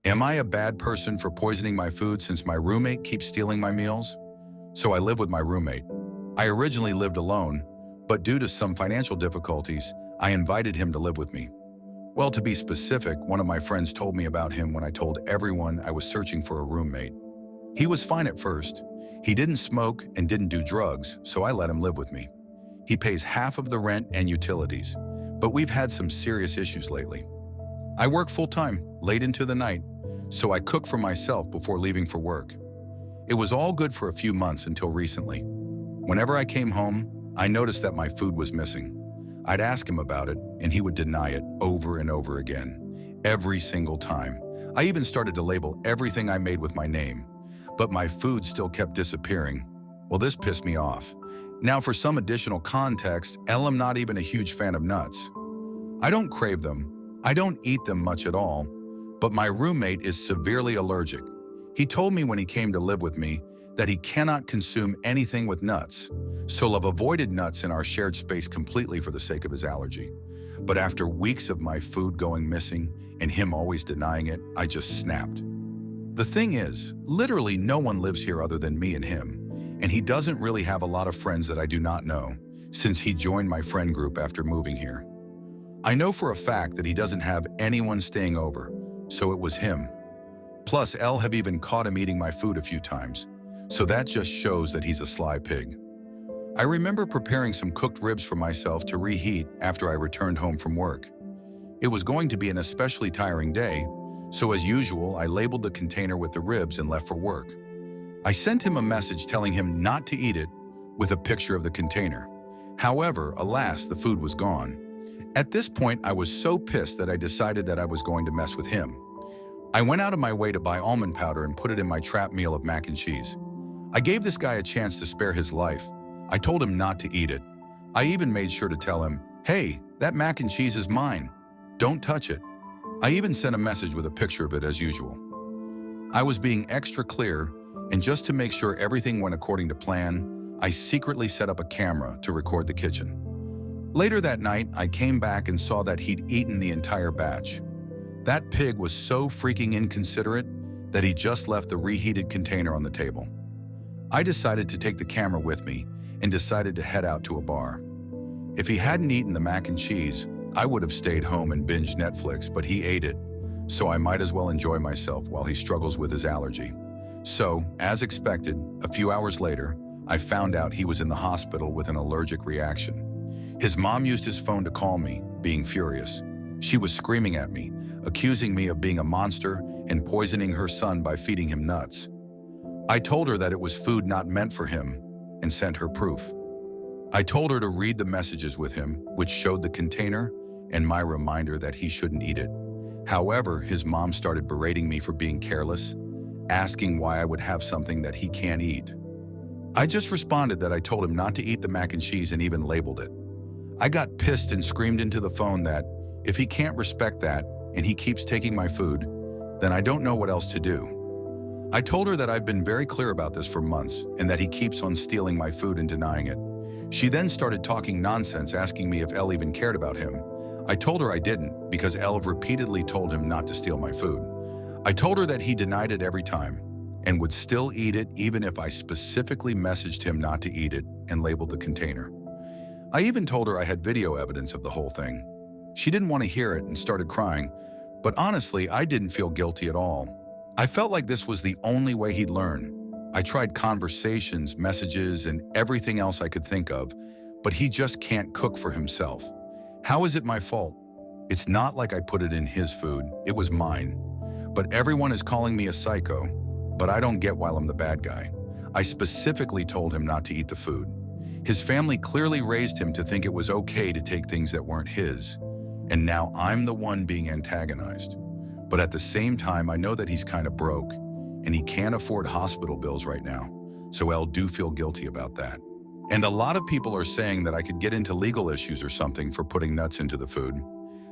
Am I a bad person for poisoning my food since my roommate keeps stealing my meals? So I live with my roommate. I originally lived alone, but due to some financial difficulties, I invited him to live with me. Well, to be specific, one of my friends told me about him when I told everyone I was searching for a roommate. He was fine at first. He didn't smoke and didn't do drugs, so I let him live with me. He pays half of the rent and utilities, but we've had some serious issues lately. I work full-time, late into the night, so I cook for myself before leaving for work. It was all good for a few months until recently. Whenever I came home, I noticed that my food was missing. I'd ask him about it, and he would deny it over and over again, every single time. I even started to label everything I made with my name, but my food still kept disappearing. Well, this pissed me off. Now, for some additional context, I'm not even a huge fan of nuts. I don't crave them. I don't eat them much at all, but my roommate is severely allergic. He told me when he came to live with me that he cannot consume anything with nuts, so I've avoided nuts in our shared space completely for the sake of his allergy. But after weeks of my food going missing and him always denying it, I just snapped. The thing is, literally no one lives here other than me and him, and he doesn't really have a lot of friends that I do not know, since he joined my friend group after moving here. I know for a fact that he doesn't have anyone staying over, so it was him. Plus, have even caught him eating my food a few times, so that just shows that he's a sly pig. I remember preparing some cooked ribs for myself to reheat after I returned home from work. It was going to be an especially tiring day, so as usual, I labeled the container with the ribs and left for work. I sent him a message telling him not to eat it with a picture of the container. However, alas, the food was gone. At this point, I was so pissed that I decided that I was going to mess with him. I went out of my way to buy almond powder and put it in my trap meal of mac and cheese. I gave this guy a chance to spare his life. I told him not to eat it. I even made sure to tell him, "Hey, that mac and cheese is mine. Don't touch it." I even sent a message with a picture of it as usual. I was being extra clear, and just to make sure everything went according to plan, I secretly set up a camera to record the kitchen. Later that night, I came back and saw that he'd eaten the entire batch. That pig was so freaking inconsiderate that he just left the reheated container on the table. I decided to take the camera with me and decided to head out to a bar. If he hadn't eaten the mac and cheese, I would have stayed home and binged Netflix, but he ate it, so I might as well enjoy myself while he struggles with his allergy. So, as expected, a few hours later, I found out he was in the hospital with an allergic reaction. His mom used his phone to call me, being furious. She was screaming at me, accusing me of being a monster and poisoning her son by feeding him nuts. I told her that it was food not meant for him and sent her proof. I told her to read the messages with him, which showed the container and my reminder that he shouldn't eat it. However, his mom started berating me for being careless, asking why I would have something that he can't eat. I just responded that I told him not to eat the mac and cheese and even labeled it. I got pissed and screamed into the phone that if he can't respect that and he keeps taking my food, then I don't know what else to do. I told her that I've been very clear about this for months and that he keeps on stealing my food and denying it. She then started talking nonsense, asking me if Elle even cared about him. I told her I didn't because Elle repeatedly told him not to steal my food. I told her that he denied it every time and would still eat it even if I specifically messaged him not to eat it and labeled the container. I even told her I had video evidence of the whole thing. She didn't want to hear it and started crying, but honestly, I didn't feel guilty at all. I felt like this was the only way he'd learn. I tried conversations, messages, and everything else I could think of, but he just can't cook for himself. How is it my fault? It's not like I put it in his food, it was mine. But everyone is calling me a psycho, but I don't get why I'm the bad guy. I specifically told him not to eat the food. His family clearly raised him to think it was okay to take things that weren't his, and now I'm the one being antagonized. But at the same time, I know that he's kind of broke, and he can't afford hospital bills right now, so I do feel guilty about that. And a lot of people are saying that I could get into legal issues or something for putting nuts into the food.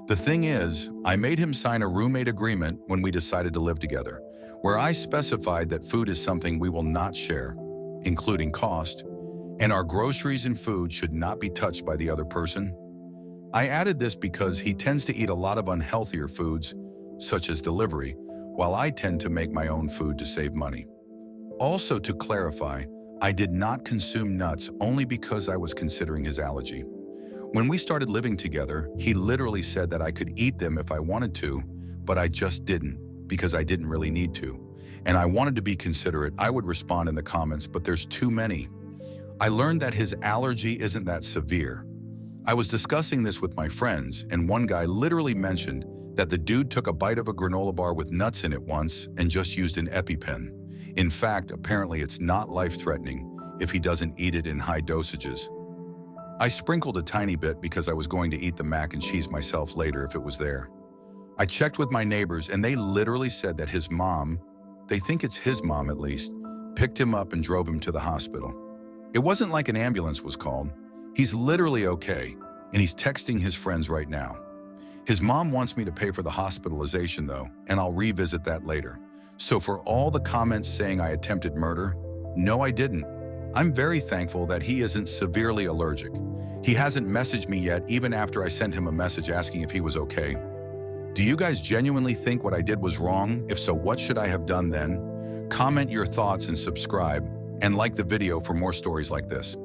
The thing is, I made him sign a roommate agreement when we decided to live together, where I specified that food is something we will not share, including cost, and our groceries and food should not be touched by the other person. I added this because he tends to eat a lot of unhealthier foods, such as delivery, while I tend to make my own food to save money. Also, to clarify, I did not consume nuts only because I was considering his allergy. When we started living together, he literally said that I could eat them if I wanted to, but I just didn't because I didn't really need to. And I wanted to be considerate. I would respond in the comments, but there's too many. I learned that his allergy isn't that severe. I was discussing this with my friends, and one guy literally mentioned that the dude took a bite of a granola bar with nuts in it once and just used an EpiPen. In fact, apparently it's not life-threatening if he doesn't eat it in high dosages. I sprinkled a tiny bit because I was going to eat the mac and cheese myself later if it was there. I checked with my neighbors and they literally said that his mom, they think it's his mom at least, picked him up and drove him to the hospital. It wasn't like an ambulance was called. He's literally okay, and he's texting his friends right now. His mom wants me to pay for the hospitalization though, and I'll revisit that later. So for all the comments saying I attempted murder, no, I didn't. I'm very thankful that he isn't severely allergic. He hasn't messaged me yet even after I sent him a message asking if he was okay. Do you guys genuinely think what I did was wrong? If so, what should I have done then? Comment your thoughts and subscribe, and like the video for more stories like this.